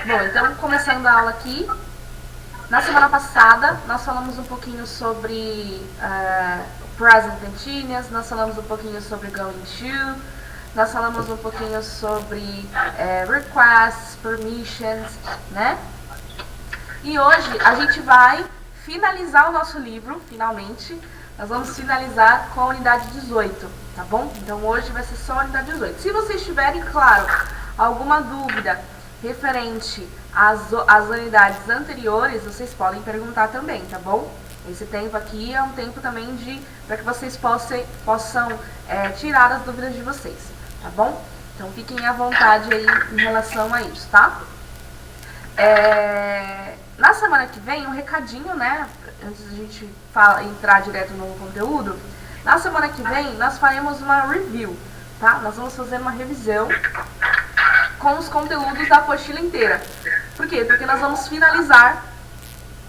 Bom, então começando a aula aqui. Na semana passada nós falamos um pouquinho sobre present continuous, nós falamos um pouquinho sobre going to, nós falamos um pouquinho sobre requests, permissions, né? E hoje a gente vai finalizar o nosso livro, finalmente. Nós vamos finalizar com a unidade 18, tá bom? Então hoje vai ser só a unidade 18. Se vocês tiverem, claro, alguma dúvida referente às unidades anteriores, vocês podem perguntar também, tá bom? Esse tempo aqui é um tempo também para que vocês possam tirar as dúvidas de vocês, tá bom? Então fiquem à vontade aí em relação a isso, tá? Na semana que vem, um recadinho, né? Antes de a gente entrar direto no conteúdo, na semana que vem nós faremos uma review, tá? Nós vamos fazer uma revisão com os conteúdos da apostila inteira. Por quê? Porque nós vamos finalizar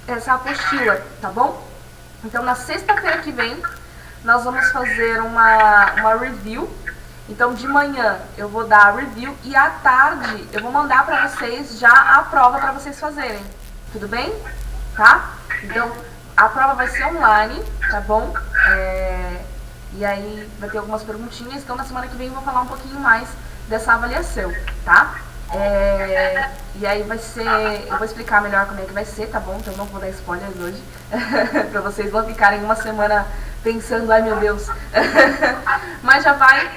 essa apostila, tá bom? Então, na sexta-feira que vem, nós vamos fazer uma review. Então, de manhã eu vou dar a review e à tarde eu vou mandar para vocês já a prova para vocês fazerem. Tudo bem? Tá? Então, a prova vai ser online, tá bom? E aí vai ter algumas perguntinhas. Então, na semana que vem eu vou falar um pouquinho mais dessa avaliação, tá? E aí vai ser, eu vou explicar melhor como é que vai ser, tá bom? Então não vou dar spoilers hoje, pra vocês não ficarem uma semana pensando, ai meu Deus. Mas já vai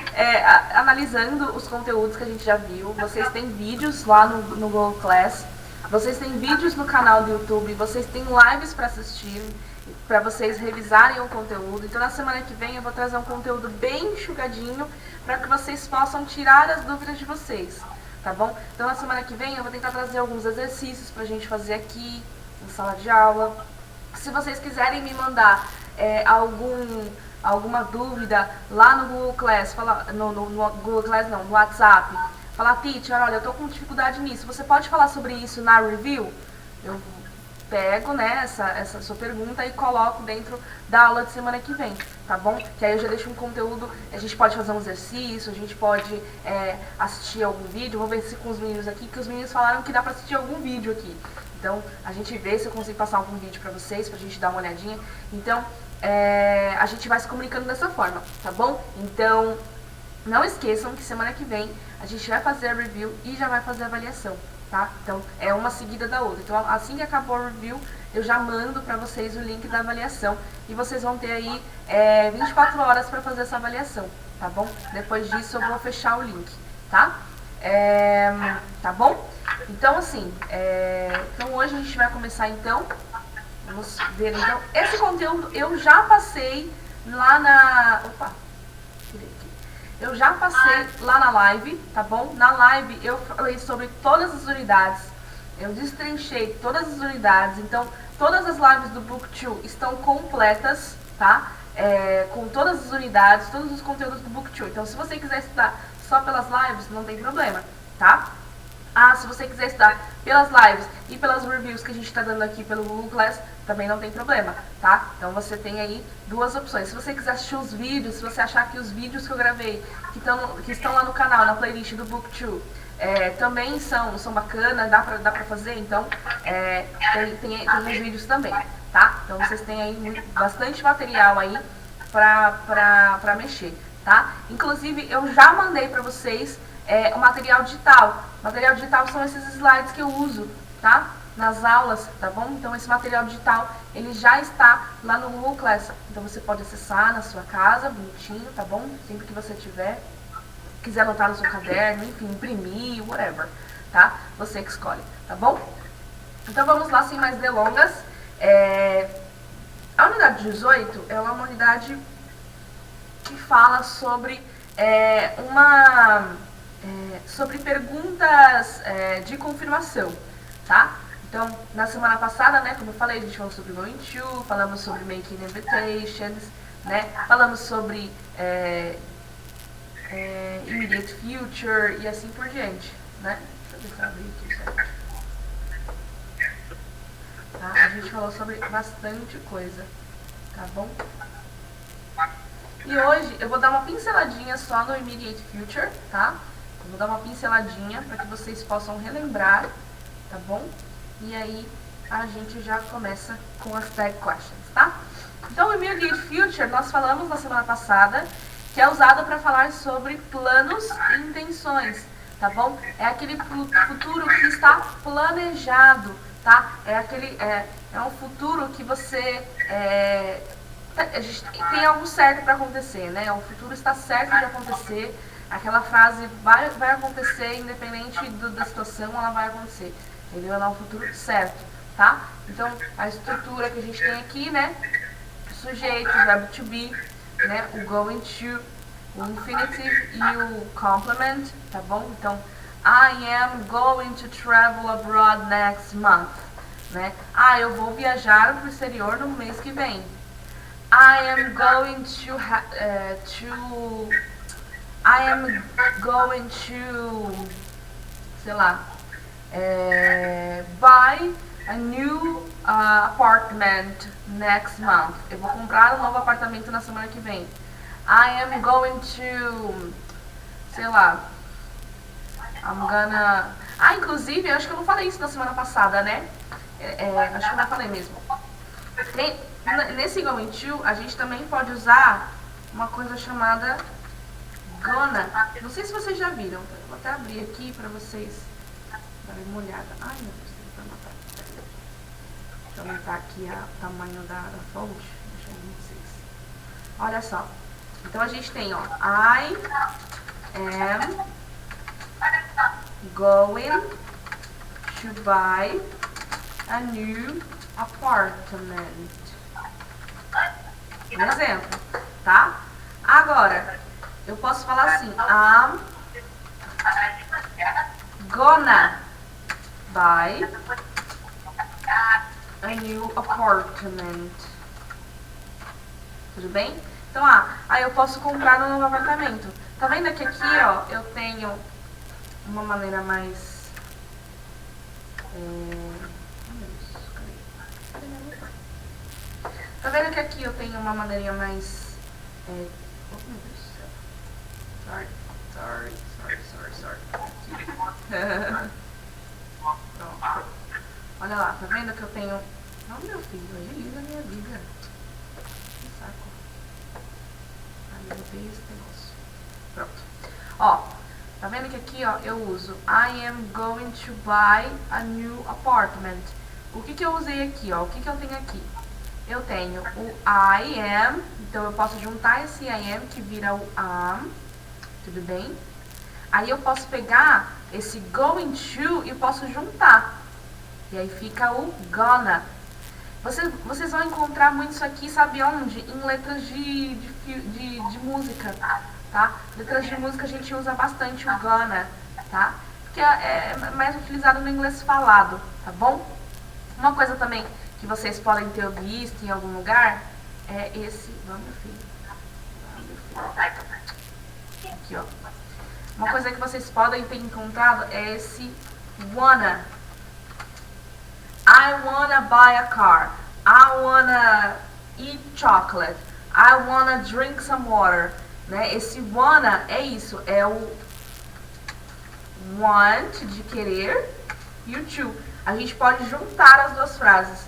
analisando os conteúdos que a gente já viu. Vocês têm vídeos lá no Google Class, vocês têm vídeos no canal do YouTube, vocês têm lives para assistir, para vocês revisarem o conteúdo. Então na semana que vem eu vou trazer um conteúdo bem enxugadinho para que vocês possam tirar as dúvidas de vocês, tá bom? Então na semana que vem eu vou tentar trazer alguns exercícios pra gente fazer aqui na sala de aula. Se vocês quiserem me mandar alguma dúvida lá no Google Class, no Google Class não, no WhatsApp, falar, teacher, olha, eu tô com dificuldade nisso, você pode falar sobre isso na review? Eu pego, né, essa sua pergunta e coloco dentro da aula de semana que vem, tá bom? Que aí eu já deixo um conteúdo, a gente pode fazer um exercício, a gente pode assistir algum vídeo. Vou ver se com os meninos aqui, que os meninos falaram que dá pra assistir algum vídeo aqui. Então, a gente vê se eu consigo passar algum vídeo pra vocês, pra gente dar uma olhadinha. Então, a gente vai se comunicando dessa forma, tá bom? Então, não esqueçam que semana que vem a gente vai fazer a review e já vai fazer a avaliação. Tá? Então, é uma seguida da outra. Então, assim que acabou a review, eu já mando para vocês o link da avaliação. E vocês vão ter aí 24 horas para fazer essa avaliação, tá bom? Depois disso, eu vou fechar o link, tá? Tá bom? Então, assim, então hoje a gente vai começar, então. Vamos ver, então. Esse conteúdo eu já passei lá na... Opa! Eu já passei lá na live, tá bom? Na live eu falei sobre todas as unidades, eu destrinchei todas as unidades, então todas as lives do Book 2 estão completas, tá? Com todas as unidades, todos os conteúdos do Book 2. Então se você quiser estudar só pelas lives, não tem problema, tá? Se você quiser estudar pelas lives e pelas reviews que a gente está dando aqui pelo Google Class, também não tem problema, tá? Então você tem aí duas opções. Se você quiser assistir os vídeos, se você achar que os vídeos que eu gravei, que estão lá no canal, na playlist do Book 2, também são bacanas, dá pra fazer, então tem os vídeos também, tá? Então vocês têm aí bastante material aí pra mexer, tá? Inclusive eu já mandei pra vocês o material digital. Material digital são esses slides que eu uso, tá? Nas aulas, tá bom? Então esse material digital, ele já está lá no Google Class. Então você pode acessar na sua casa, bonitinho, tá bom? Sempre que você quiser anotar no seu caderno, enfim, imprimir, whatever, tá? Você que escolhe, tá bom? Então vamos lá, sem mais delongas. A unidade 18 é uma unidade que fala sobre sobre perguntas de confirmação, tá? Então, na semana passada, né, como eu falei, a gente falou sobre going to, falamos sobre making invitations, né, falamos sobre immediate future e assim por diante, né? Deixa eu ver se eu abri aqui, certo? Tá? A gente falou sobre bastante coisa, tá bom? E hoje eu vou dar uma pinceladinha só no immediate future, tá? Eu vou dar uma pinceladinha para que vocês possam relembrar tá bom? E aí a gente já começa com as tag questions, tá? Então, o immediate future nós falamos na semana passada, que é usado para falar sobre planos e intenções, tá bom? É aquele futuro que está planejado, tá? É um futuro que você a gente tem algo certo para acontecer, né? O futuro está certo de acontecer. Aquela frase vai acontecer, independente da situação, ela vai acontecer. Entendeu? Ela é um futuro certo, tá? Então, a estrutura que a gente tem aqui, né? Sujeito, verbo to be, né? O going to, o infinitive e o complement, tá bom? Então, I am going to travel abroad next month, né? Eu vou viajar para o exterior no mês que vem. I am going to sei lá, buy a new apartment next month. Eu vou comprar um novo apartamento na semana que vem. I am going to, sei lá, inclusive, eu acho que eu não falei isso na semana passada, né? Acho que eu não falei mesmo. Nesse going to, a gente também pode usar uma coisa chamada gonna. Não sei se vocês já viram. Eu vou até abrir aqui pra vocês darem uma olhada. Ai, meu Deus, tem que matar. Deixa eu aumentar aqui o tamanho da fonte. Deixa eu ver vocês. Olha só. Então a gente tem, ó, I am going to buy a new apartment. Um exemplo, tá? Agora, eu posso falar assim, I'm gonna buy a new apartment. Tudo bem? Então, eu posso comprar um novo apartamento. Tá vendo que aqui, ó, eu tenho uma maneira mais... Tá vendo que aqui eu tenho uma maneirinha mais... oh, meu Deus do céu. Sorry. Pronto. Olha lá, tá vendo que eu tenho... Não, meu filho, agiliza a minha vida. Que saco. Eu tenho esse negócio. Pronto. Ó, tá vendo que aqui, ó, eu uso I am going to buy a new apartment. O que eu usei aqui, ó? O que eu tenho aqui? Eu tenho o I am, então eu posso juntar esse I am que vira o am, tudo bem? Aí eu posso pegar esse going to e posso juntar. E aí fica o gonna. Vocês vão encontrar muito isso aqui, sabe onde? Em letras de música, tá? Letras de música a gente usa bastante o gonna, tá? Que é mais utilizado no inglês falado, tá bom? Uma coisa também que vocês podem ter visto em algum lugar é esse... Vamos, meu filho. Aqui, ó. Uma coisa que vocês podem ter encontrado é esse wanna. I wanna buy a car. I wanna eat chocolate. I wanna drink some water. Né? Esse wanna é isso. É o want, de querer, e o to. A gente pode juntar as duas frases.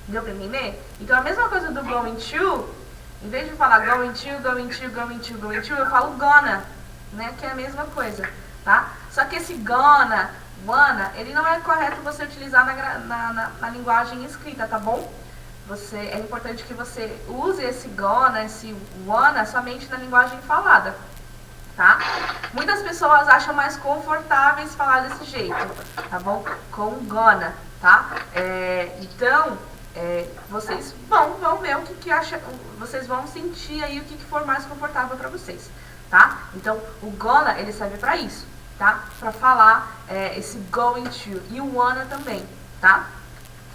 Deu pra entender? Então a mesma coisa do going to, em vez de falar going to, eu falo gonna, né? Que é a mesma coisa, tá? Só que esse gonna, wanna, ele não é correto você utilizar na linguagem escrita, tá bom? É importante que você use esse gonna, esse wanna, somente na linguagem falada, tá? Muitas pessoas acham mais confortáveis falar desse jeito, tá bom? Com gonna, tá? Então... vocês vão ver o que acha, vocês vão sentir aí o que for mais confortável para vocês, tá? Então, o gonna, ele serve para isso, tá? Para falar esse going to, e o wanna também, tá?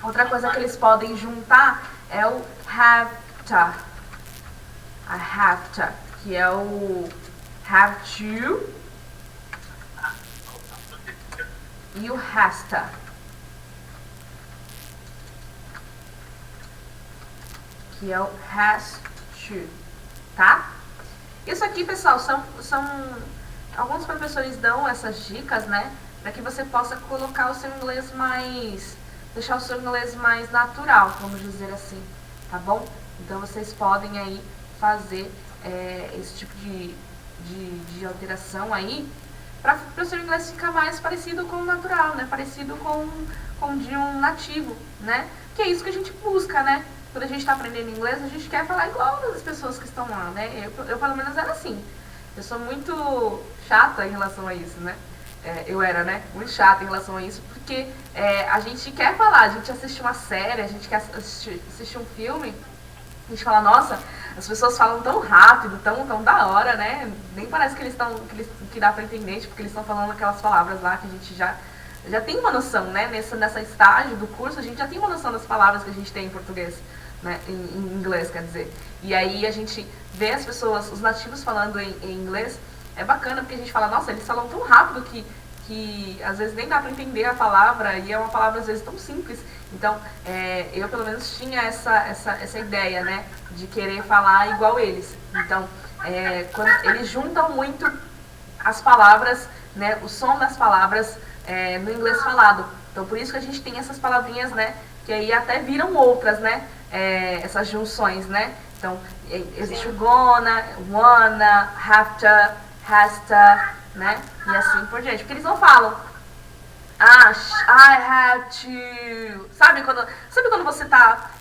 Outra coisa que eles podem juntar é o have to, a have to, que é o have to e o has to. Que é o has to, tá? Isso aqui, pessoal, são alguns professores dão essas dicas, né? para que você possa colocar o seu inglês mais, deixar o seu inglês mais natural, vamos dizer assim, tá bom? Então vocês podem aí fazer esse tipo de alteração aí, para o seu inglês ficar mais parecido com o natural, né? Parecido com de um nativo, né? Que é isso que a gente busca, né? Quando a gente está aprendendo inglês, a gente quer falar igual as pessoas que estão lá, né? Eu pelo menos era assim. Eu sou muito chata em relação a isso, né? Eu era, né? Muito chata em relação a isso, porque a gente quer falar, a gente assiste uma série, a gente quer assistir um filme, a gente fala, nossa, as pessoas falam tão rápido, tão da hora, né? Nem parece que eles estão, que dá pra entender, tipo, que eles estão falando aquelas palavras lá que a gente já tem uma noção, né? Nessa estágio do curso, a gente já tem uma noção das palavras que a gente tem em português, né? Em inglês, quer dizer. E aí a gente vê as pessoas, os nativos falando em inglês, é bacana porque a gente fala, nossa, eles falam tão rápido que às vezes nem dá pra entender a palavra, e é uma palavra às vezes tão simples. Então, eu pelo menos tinha essa ideia, né, de querer falar igual eles. Então, quando eles juntam muito as palavras, né, o som das palavras no inglês falado. Então, por isso que a gente tem essas palavrinhas, né, que aí até viram outras, né, essas junções, né. Então, existe o gonna, wanna, have to, has to, né, e assim por diante. Porque eles não falam I have to. Sabe quando você tá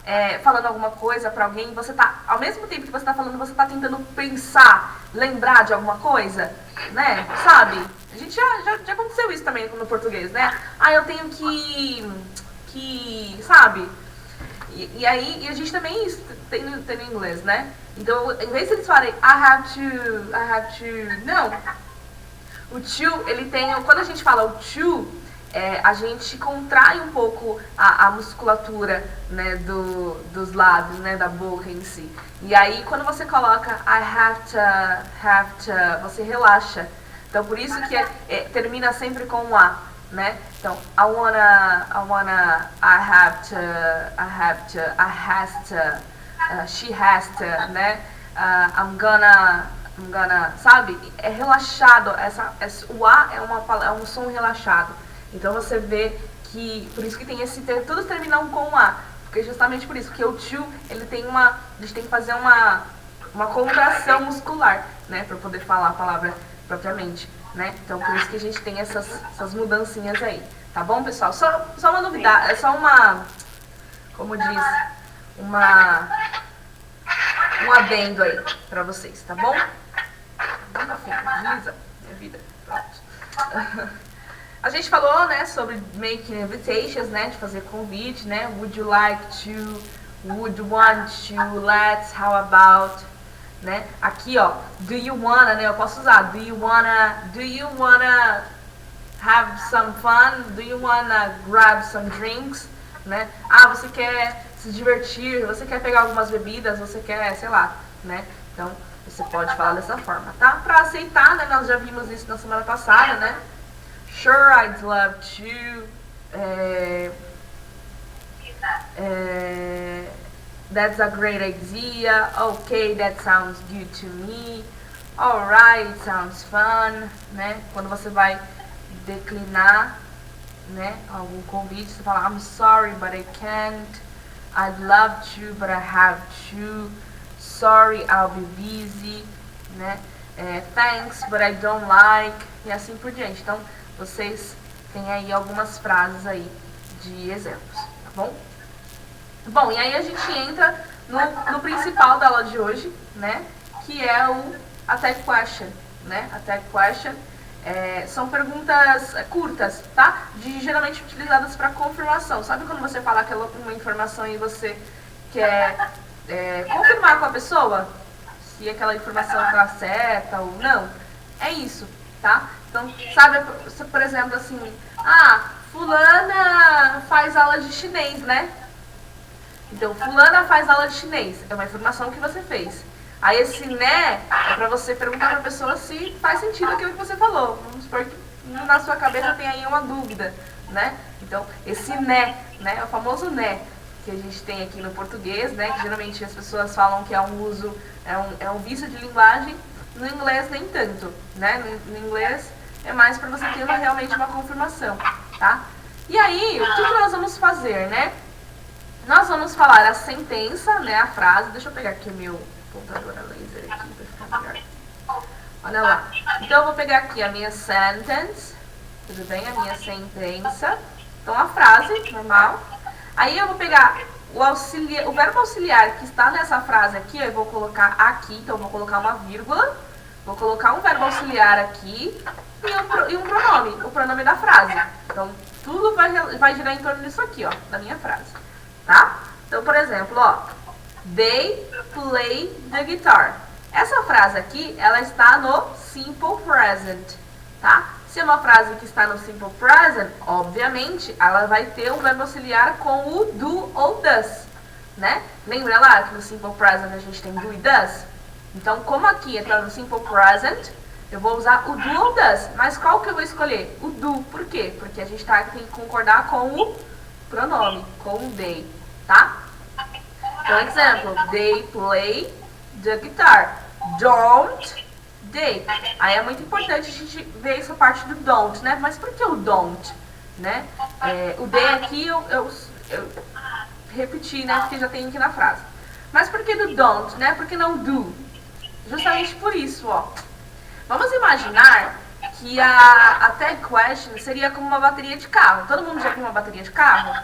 falando alguma coisa pra alguém, você tá, ao mesmo tempo que você tá falando, você tá tentando pensar, lembrar de alguma coisa, né? Sabe? A gente já aconteceu isso também no português, né? Eu tenho que sabe? E aí, a gente também tem no inglês, né? Então, em vez de eles falarem I have to, não. O to, ele tem, quando a gente fala o to, a gente contrai um pouco a musculatura, né, dos lábios, né, da boca em si. E aí, quando você coloca I have to, você relaxa. Então, por isso que termina sempre com um A, né? Então, I wanna, I have to, I has to, she has to, né? I'm gonna, sabe? É relaxado, o A é um som relaxado. Então você vê que, por isso que tem todos terminam com um A, porque justamente por isso, porque o to, ele tem a gente tem que fazer uma contração muscular, né, para poder falar a palavra propriamente, né, então por isso que a gente tem essas mudancinhas aí, tá bom, pessoal? Só uma novidade, é só como diz, um adendo aí pra vocês, tá bom? Enfim, minha vida, pronto. A gente falou, né, sobre making invitations, né, de fazer convite, né, would you like to, would want to, let's, how about, né, aqui, ó, do you wanna, né, eu posso usar, do you wanna have some fun, do you wanna grab some drinks, né, você quer se divertir, você quer pegar algumas bebidas, você quer, sei lá, né, então você pode falar dessa forma, tá, pra aceitar, né, nós já vimos isso na semana passada, né. Sure, I'd love to. That's a great idea. Okay, that sounds good to me. Alright, it sounds fun, né? Quando você vai declinar, né, algum convite, você fala I'm sorry, but I can't. I'd love to, but I have to. Sorry, I'll be busy, né? Thanks, but I don't like. E assim por diante. Então, vocês têm aí algumas frases aí de exemplos, tá bom? Bom, e aí a gente entra no principal da aula de hoje, né? Que é o Attack Question, né? Attack Question são perguntas curtas, tá? Geralmente utilizadas para confirmação. Sabe quando você fala uma informação e você quer confirmar com a pessoa se aquela informação está certa ou não? É isso, tá? Então, sabe, por exemplo, assim, fulana faz aula de chinês, né? Então, fulana faz aula de chinês. É uma informação que você fez. Aí esse né é pra você perguntar pra pessoa se faz sentido aquilo que você falou. Vamos supor que na sua cabeça tem aí uma dúvida, né? Então, esse né, é o famoso né que a gente tem aqui no português, né? Que geralmente as pessoas falam que é um uso, é um vício de linguagem. No inglês nem tanto, né? No inglês é mais para você ter realmente uma confirmação, tá? E aí, o que nós vamos fazer, né? Nós vamos falar a sentença, né, a frase. Deixa eu pegar aqui o meu computador a laser aqui para ficar melhor. Olha lá. Então, eu vou pegar aqui a minha sentence, tudo bem? A minha sentença. Então, a frase, normal. Aí, eu vou pegar o verbo auxiliar que está nessa frase aqui, eu vou colocar aqui. Então, eu vou colocar uma vírgula, vou colocar um verbo auxiliar aqui e um pronome, o pronome da frase. Então, tudo vai girar em torno disso aqui, ó, da minha frase, tá? Então, por exemplo, ó, they play the guitar. Essa frase aqui, ela está no simple present, tá? Se é uma frase que está no simple present, obviamente, ela vai ter um verbo auxiliar com o do ou does, né? Lembra lá que no simple present a gente tem do e does? Então, como aqui está no simple present, eu vou usar o do ou does. Mas qual que eu vou escolher? O do. Por quê? Porque a gente tem que concordar com o pronome, com o they, tá? Então, exemplo, they play the guitar. Don't they. Aí é muito importante a gente ver essa parte do don't, né? Mas por que o don't, né? O they aqui eu repeti, né? Porque já tem aqui na frase. Mas por que do don't, né? Por que não do? Justamente por isso, ó. Vamos imaginar que a tag question seria como uma bateria de carro. Todo mundo já viu uma bateria de carro?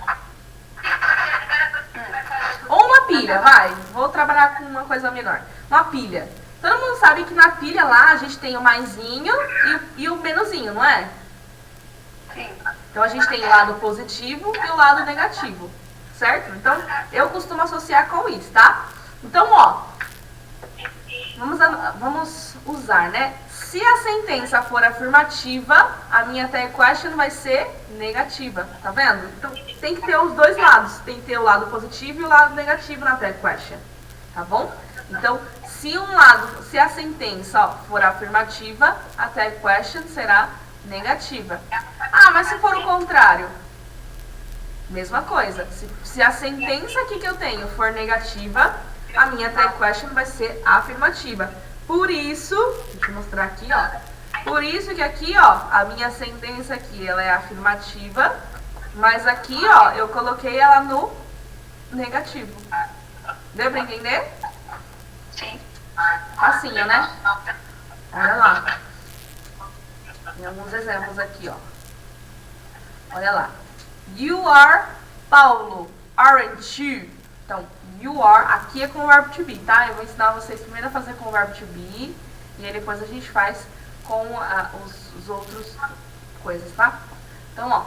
Ou uma pilha, vai. Vou trabalhar com uma coisa menor. Uma pilha. Todo mundo sabe que na pilha lá a gente tem o maisinho e o menuzinho, não é? Sim. Então a gente tem o lado positivo e o lado negativo, certo? Então eu costumo associar com isso, tá? Então, ó, vamos usar, né? Se a sentença for afirmativa, a minha tag question vai ser negativa, tá vendo? Então tem que ter os dois lados, tem que ter o lado positivo e o lado negativo na tag question, tá bom? Então, se a sentença for afirmativa, a tag question será negativa. Ah, mas se for o contrário? Mesma coisa. Se a sentença aqui que eu tenho for negativa, a minha tag question vai ser afirmativa. Por isso, deixa eu mostrar aqui, ó. Por isso que aqui, ó, a minha sentença aqui, ela é afirmativa, mas aqui, ó, eu coloquei ela no negativo. Deu pra entender? Sim. Facinho, né? Olha lá. Tem alguns exemplos aqui, ó. Olha lá. You are Paulo, aren't you? Então, you are, aqui é com o verbo to be, tá? Eu vou ensinar vocês primeiro a fazer com o verbo to be e aí depois a gente faz com os outros coisas, tá? Então, ó,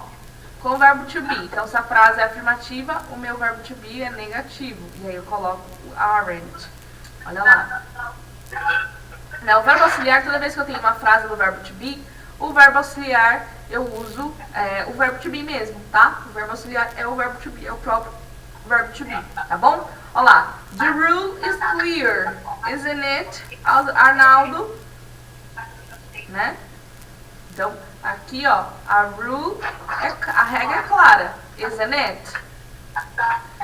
com o verbo to be. Então, se a frase é afirmativa, o meu verbo to be é negativo. E aí eu coloco o aren't. Olha lá. O verbo auxiliar, toda vez que eu tenho uma frase do verbo to be, o verbo auxiliar eu uso o verbo to be mesmo, tá? O verbo auxiliar é o verbo to be, é o próprio verbo to be, tá bom? Olha lá. The rule is clear, isn't it, Arnaldo? Né? Então, aqui, ó, a regra é clara, isn't it?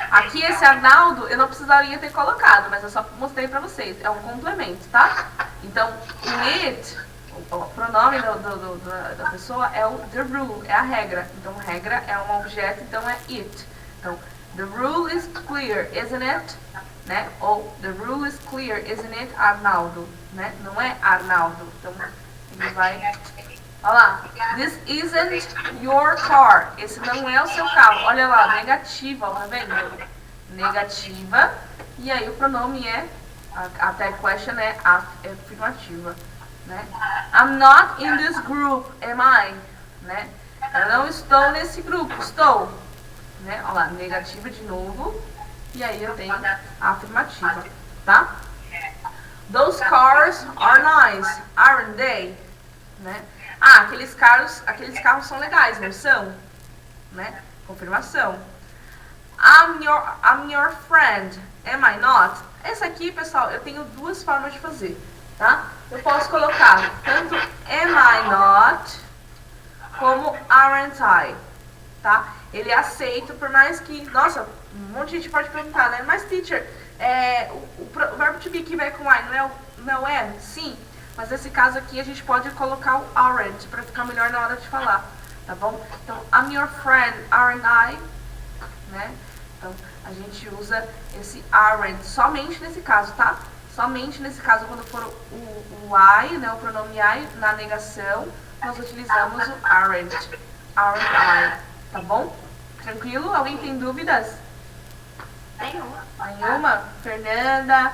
Aqui esse Arnaldo eu não precisaria ter colocado, mas eu só mostrei pra vocês, é um complemento, tá? Então, o it, o pronome da pessoa é o the rule, é a regra. Então, regra é um objeto, então é it. Então, the rule is clear, isn't it? Né? Ou the rule is clear, isn't it, Arnaldo? Né? Não é Arnaldo. Então, ele vai... Olha lá. This isn't your car. Esse não é o seu carro. Olha lá, negativa, tá vendo? Negativa. E aí o pronome é... A tag question é afirmativa. Né? I'm not in this group, am I? Né? Eu não estou nesse grupo, estou. Né? Olha lá, negativa de novo. E aí eu tenho a afirmativa, tá? Those cars are nice, aren't they? Né? Ah, aqueles carros são legais, não são? Né? Confirmação. I'm your friend, am I not? Essa aqui, pessoal, eu tenho duas formas de fazer, tá? Eu posso colocar tanto am I not como aren't I, tá? Ele é aceito, por mais que, nossa, um monte de gente pode perguntar, né? Mas, teacher, o verbo to be que vai com I não é? Sim. Mas nesse caso aqui a gente pode colocar o aren't para ficar melhor na hora de falar, tá bom? Então, I'm your friend, aren't I? Né? Então, a gente usa esse aren't somente nesse caso, tá? Somente nesse caso, quando for o I, né, o pronome I, na negação, nós utilizamos o aren't. Aren't I, tá bom? Tranquilo? Alguém tem dúvidas? Nenhuma. Nenhuma? Fernanda,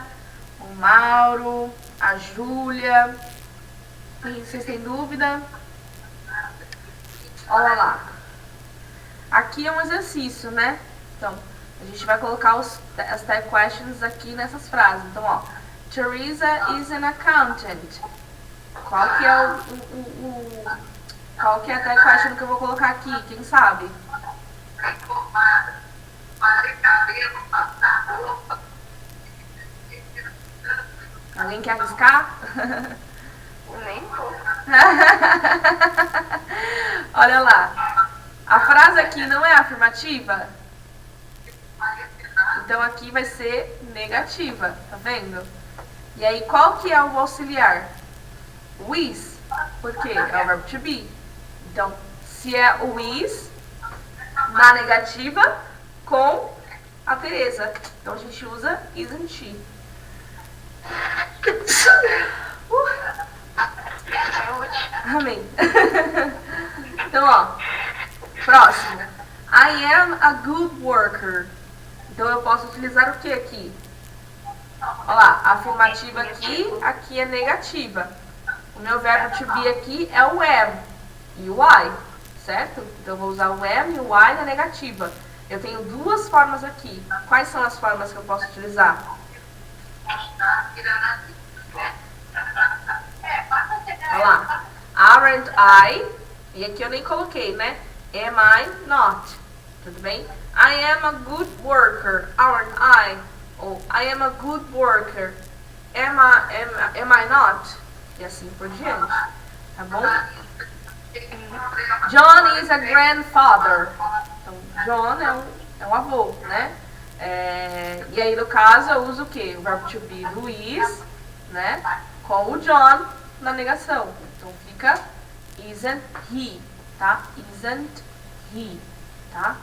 o Mauro, a Júlia. Vocês têm dúvida? Olha lá. Aqui é um exercício, né? Então, a gente vai colocar as tag questions aqui nessas frases. Então, ó. Teresa is an accountant. Qual que é qual que é a tag question que eu vou colocar aqui? Quem sabe? Alguém quer arriscar? Nem um pouco. Olha lá. A frase aqui não é afirmativa? Então aqui vai ser negativa, tá vendo? E aí qual que é o auxiliar? O is. Por quê? É o verbo to be. Então, se é o is, na negativa, com a Teresa. Então a gente usa isn't she. Amém. Então, ó. Próximo. I am a good worker. Então eu posso utilizar o que aqui? Olha lá, a afirmativa aqui é negativa. O meu verbo to be aqui é o am e o I, certo? Então eu vou usar o am e o I na negativa. Eu tenho duas formas aqui. Quais são as formas que eu posso utilizar? Olha lá. Aren't I? E aqui eu nem coloquei, né? Am I not? Tudo bem? I am a good worker, aren't I? Ou I am a good worker, am I not? E assim por diante, tá bom? John is a grandfather. Então, John é um avô, né? E aí, no caso, eu uso o quê? O verbo to be do is, né? Com o John na negação. Então, fica isn't he, tá? Isn't he, tá?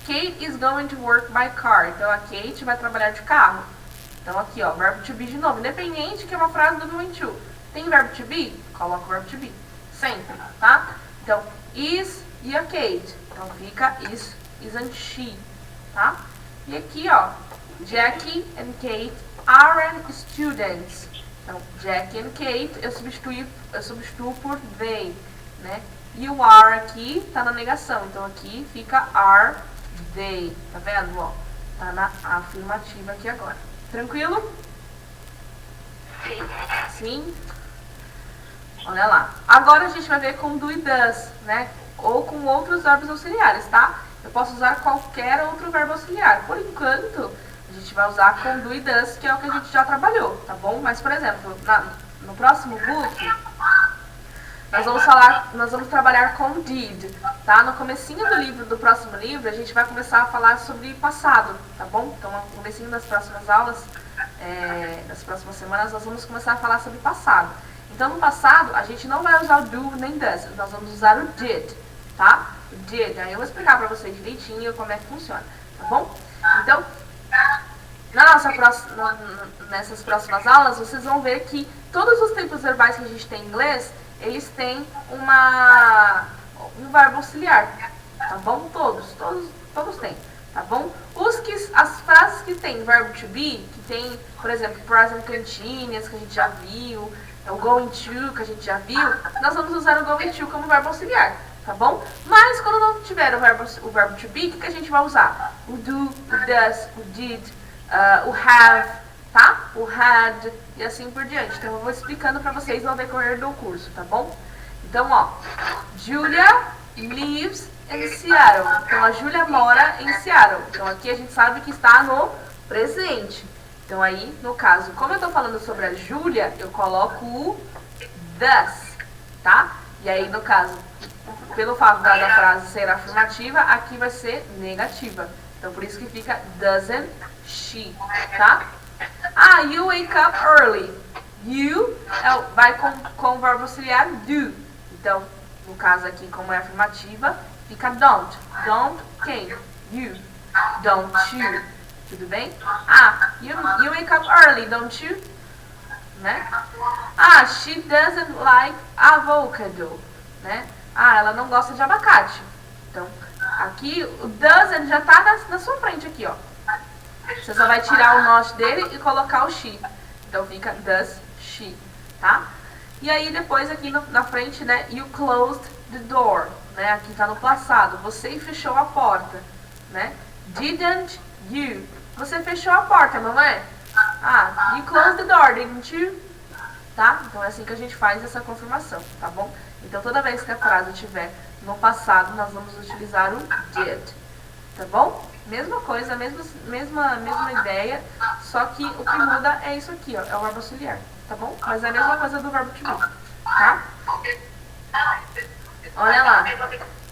Kate is going to work by car. Então, a Kate vai trabalhar de carro. Então, aqui, ó, verbo to be de novo. Independente que é uma frase do going to. Tem verbo to be? Coloca o verbo to be. Sempre, tá? Então, is e a Kate. Então, fica isn't she, tá? E aqui, ó, Jackie and Kate aren't students. Então, Jackie and Kate, eu substituo por they, né? E o are aqui tá na negação. Então, aqui fica are they, tá vendo? Ó, tá na afirmativa aqui agora. Tranquilo? Sim. Sim? Olha lá. Agora a gente vai ver com do e does, né? Ou com outros verbos auxiliares, tá? Eu posso usar qualquer outro verbo auxiliar. Por enquanto, a gente vai usar com do e does, que é o que a gente já trabalhou, tá bom? Mas, por exemplo, no próximo book, nós vamos trabalhar com did, tá? No comecinho do próximo livro, a gente vai começar a falar sobre passado, tá bom? Então, no comecinho das próximas aulas, das próximas semanas, nós vamos começar a falar sobre passado. Então, no passado, a gente não vai usar o do nem does, nós vamos usar o did, tá? O did, aí eu vou explicar pra vocês direitinho como é que funciona, tá bom? Então, nessas próximas aulas, vocês vão ver que todos os tempos verbais que a gente tem em inglês, eles têm um verbo auxiliar, tá bom? Todos têm, tá bom? As frases que tem verbo to be, que tem, por exemplo, present continuous, que a gente já viu, o going to, que a gente já viu, nós vamos usar o going to como verbo auxiliar, tá bom? Mas quando não tiver o verbo to be, o que a gente vai usar? O do, o does, o did, o have, tá? O had e assim por diante. Então eu vou explicando pra vocês no decorrer do curso, tá bom? Então, ó, Julia lives in Seattle. Então a Julia mora em Seattle. Então aqui a gente sabe que está no presente. Então aí, no caso, como eu tô falando sobre a Julia, eu coloco o does, tá? E aí, no caso, pelo fato da frase ser afirmativa, aqui vai ser negativa. Então por isso que fica doesn't she, tá? You wake up early. You vai com o verbo auxiliar do. Então, no caso aqui, como é afirmativa, fica don't. Don't quem? You. Don't you. Tudo bem? Ah, you wake up early, don't you? Né? Ah, she doesn't like avocado. Né? Ah, ela não gosta de abacate. Então, aqui o doesn't já tá na sua frente aqui, ó. Você só vai tirar o not dele e colocar o she. Então fica does she, tá? E aí depois aqui na frente, né? You closed the door, né? Aqui tá no passado. Você fechou a porta, né? Didn't you? Você fechou a porta, não é? Ah, you closed the door, didn't you? Tá? Então é assim que a gente faz essa confirmação, tá bom? Então toda vez que a frase estiver no passado, nós vamos utilizar o did, tá bom? Mesma coisa, mesma ideia, só que o que muda é isso aqui, ó, é o verbo auxiliar, tá bom? Mas é a mesma coisa do verbo to be, tá? Olha lá.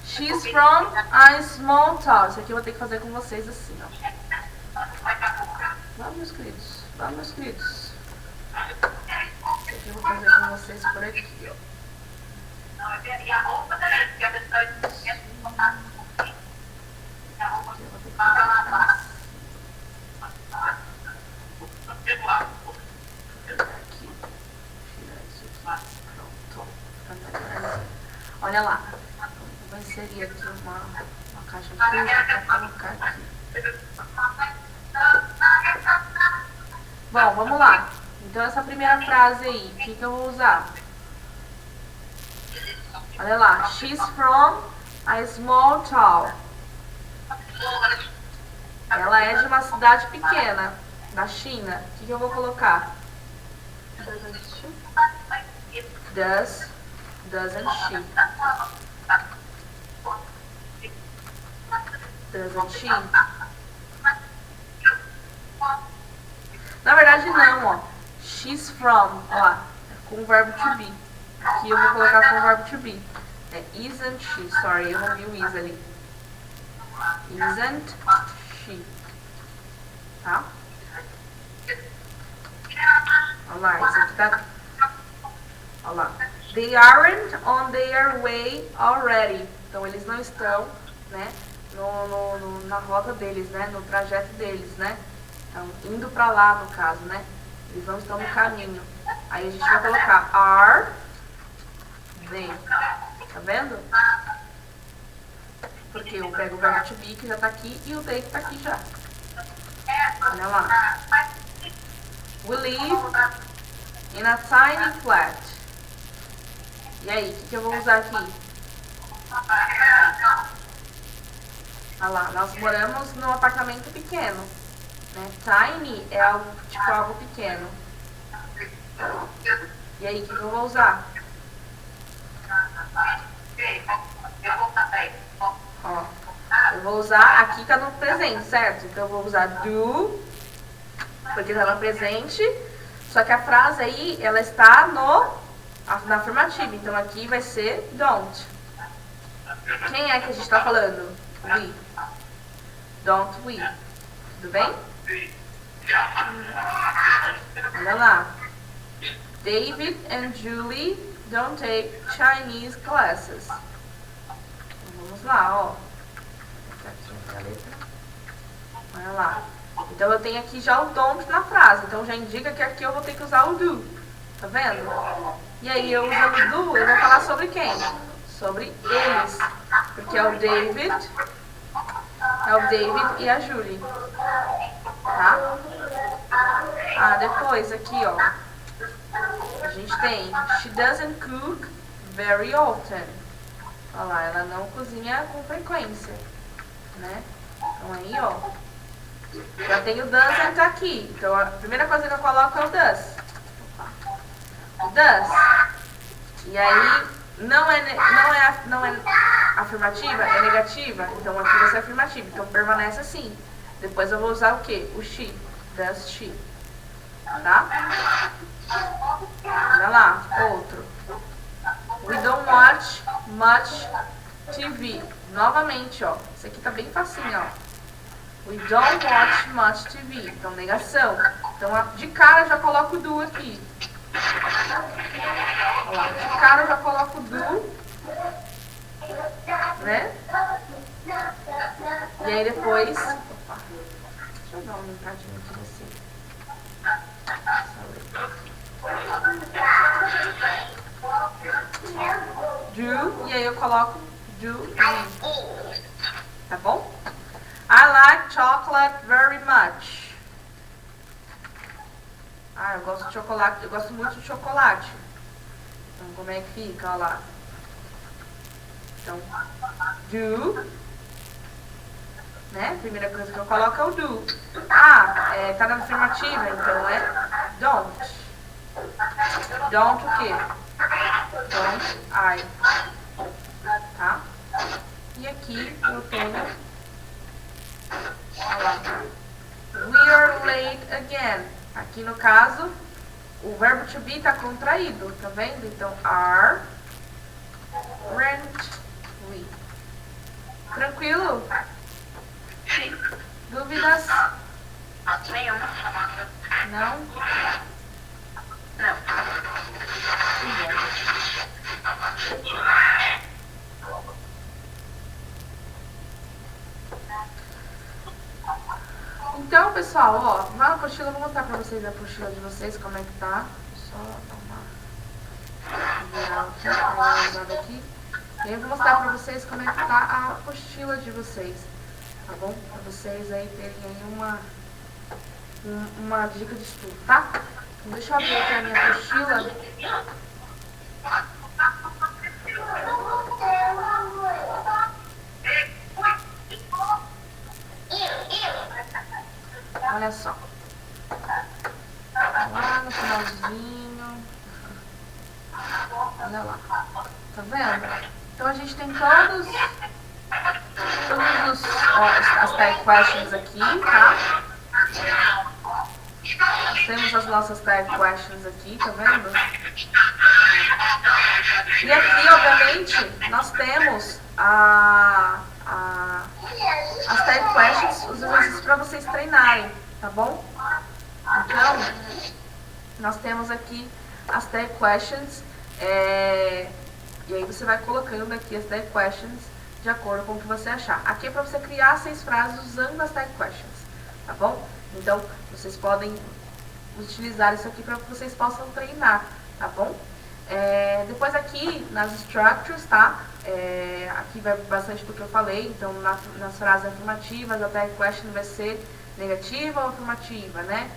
She's from a small town. Isso aqui eu vou ter que fazer com vocês assim, ó. Vamos, meus queridos. Vamos, meus queridos. Isso aqui eu vou fazer com vocês por aqui, ó. Olha lá, vou inserir aqui uma caixa de texto para colocar aqui. Bom, vamos lá. Então essa primeira frase aí, o que eu vou usar? Olha lá, she's from a small town. Ela é de uma cidade pequena, da China. O que eu vou colocar? Doesn't she? Doesn't she? Na verdade não, ó. She's from, ó lá, com o verbo to be. Aqui eu vou colocar com o verbo to be. É isn't she, sorry, eu não vi o is ali. Isn't she? Tá? Olha lá, isso aqui tá... Olha lá. They aren't on their way already. Então, eles não estão, né, na rota deles, né, no trajeto deles, né. Então, indo pra lá, no caso, né. Eles não estão no caminho. Aí a gente vai colocar are they. Tá vendo? Porque eu pego o verbo to be, que já tá aqui, e o they que tá aqui já. Olha lá. We live in a tiny flat. E aí, o que eu vou usar aqui? Olha lá, nós moramos num apartamento pequeno. Né? Tiny é algo, tipo algo pequeno. E aí, o que eu vou usar? Ó, eu vou usar, aqui tá no presente, certo? Então eu vou usar do, porque tá no presente. Só que a frase aí, ela está na afirmativa, então aqui vai ser don't. Quem é que a gente está falando? We. Don't we. Tudo bem? Olha lá. David and Julie don't take Chinese classes. Então, vamos lá, ó. Aqui a letra. Olha lá. Então eu tenho aqui já o don't na frase, então já indica que aqui eu vou ter que usar o do. Tá vendo? E aí, eu usando do, eu vou falar sobre quem? Sobre eles. Porque é o David e a Julie. Tá? Ah, depois aqui, ó. A gente tem she doesn't cook very often. Olha lá, ela não cozinha com frequência. Né? Então aí, ó. Já tem o doesn't aqui. Então a primeira coisa que eu coloco é o does. Does. E aí não é afirmativa, é negativa. Então aqui vai ser afirmativa. Então permanece assim. Depois eu vou usar o que? O she. Does she. Tá? Olha lá, outro. We don't watch much TV. Novamente, ó. Isso aqui tá bem facinho, ó. We don't watch much TV. Então negação. Então de cara eu já coloco o do aqui. Olha lá, de cara eu já coloco do, né? E aí depois... Opa, deixa eu dar uma aumentadinha aqui assim. Do, e aí eu coloco do, tá bom? I like chocolate very much. Ah, eu gosto de chocolate, eu gosto muito de chocolate. Então, como é que fica? Olha lá. Então, do, né? Primeira coisa que eu coloco é o do. Ah, tá na afirmativa, então é don't. Don't o quê? Don't I. Tá? E aqui eu tenho, olha lá, we are late again. Aqui no caso, o verbo to be tá contraído, tá vendo? Então, aren't we. Tranquilo? Sim. Dúvidas? Nenhuma. Não? Não. Então, pessoal, ó, vai na apostila, eu vou mostrar pra vocês a apostila de vocês, como é que tá. Só dar uma virar aqui. E aí eu vou mostrar pra vocês como é que tá a apostila de vocês, tá bom? Pra vocês aí terem aí uma dica de estudo, tá? Então, deixa eu abrir aqui a minha apostila. Olha só. Lá no finalzinho. Olha lá. Tá vendo? Então a gente tem todos as tag questions aqui, tá? Nós temos as nossas tag questions aqui, tá vendo? E aqui, obviamente, nós temos as tag questions, os exercícios para vocês treinarem, tá bom? Então, nós temos aqui as tag questions, e aí você vai colocando aqui as tag questions de acordo com o que você achar. Aqui é para você criar 6 frases usando as tag questions, tá bom? Então, vocês podem utilizar isso aqui para que vocês possam treinar, tá bom? Depois aqui nas structures, tá? Aqui vai bastante do que eu falei, então nas frases afirmativas a tag question vai ser negativa ou afirmativa, né?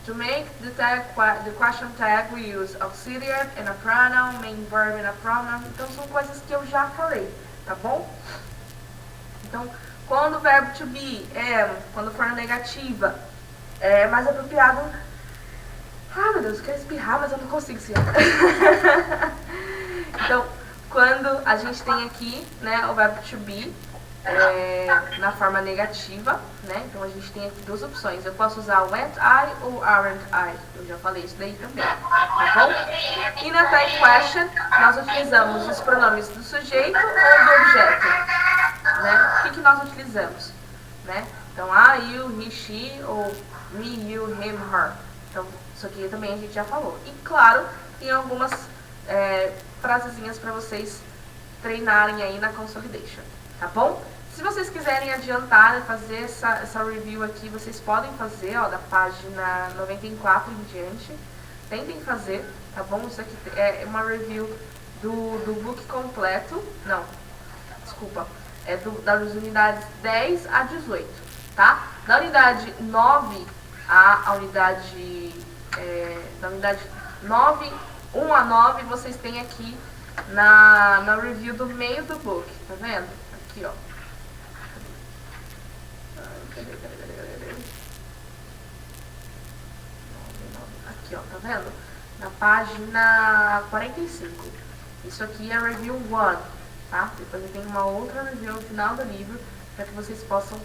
To make the question tag we use auxiliary and a pronoun, main verb and a pronoun, então são coisas que eu já falei, tá bom? Então, quando o verbo to be, quando for na negativa, é mais apropriado. Ah, meu Deus, eu quero espirrar, mas eu não consigo espirrar. Então, quando a gente tem aqui, né, o verbo to be na forma negativa, né? Então a gente tem aqui 2 opções. Eu posso usar went I ou aren't I. Eu já falei isso daí também, tá bom? E na tag question, nós utilizamos os pronomes do sujeito ou do objeto, né? O que nós utilizamos, né? Então, I, you, he, she, ou me, you, him, her. Então, isso aqui também a gente já falou. E, claro, tem algumas frasezinhas para vocês treinarem aí na consolidation, tá bom? Se vocês quiserem adiantar e fazer essa review aqui, vocês podem fazer, ó, da página 94 em diante. Tentem fazer, tá bom? Isso aqui é uma review do book completo. Não, desculpa. Das unidades 10 a 18, tá? Da unidade 9 a unidade... da unidade 9, 1 a 9, vocês têm aqui na review do meio do book, tá vendo? Aqui, ó. Aqui, ó, tá vendo? Na página 45. Isso aqui é a review 1, tá? Depois eu tenho uma outra review no final do livro, para que vocês possam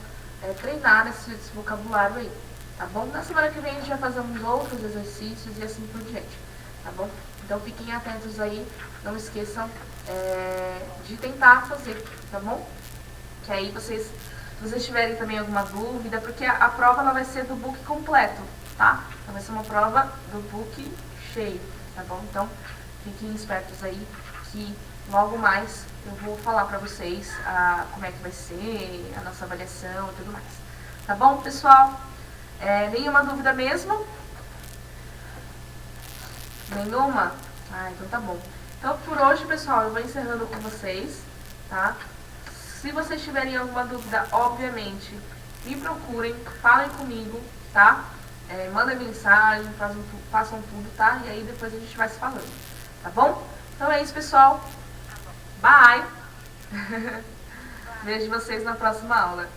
treinar esse vocabulário aí, tá bom? Na semana que vem a gente vai fazer uns outros exercícios e assim por diante, tá bom? Então fiquem atentos aí, não esqueçam de tentar fazer, tá bom? Que aí vocês, se vocês tiverem também alguma dúvida, porque a prova ela vai ser do book completo, tá? Então vai ser uma prova do book cheio, tá bom? Então fiquem espertos aí que logo mais eu vou falar pra vocês como é que vai ser a nossa avaliação e tudo mais. Tá bom, pessoal? Nenhuma dúvida mesmo? Nenhuma? Ah, então tá bom. Então por hoje, pessoal, eu vou encerrando com vocês, tá? Se vocês tiverem alguma dúvida, obviamente, me procurem, falem comigo, tá? Mandem mensagem, façam tudo, tá? E aí depois a gente vai se falando, tá bom? Então é isso, pessoal. Bye! Vejo vocês na próxima aula.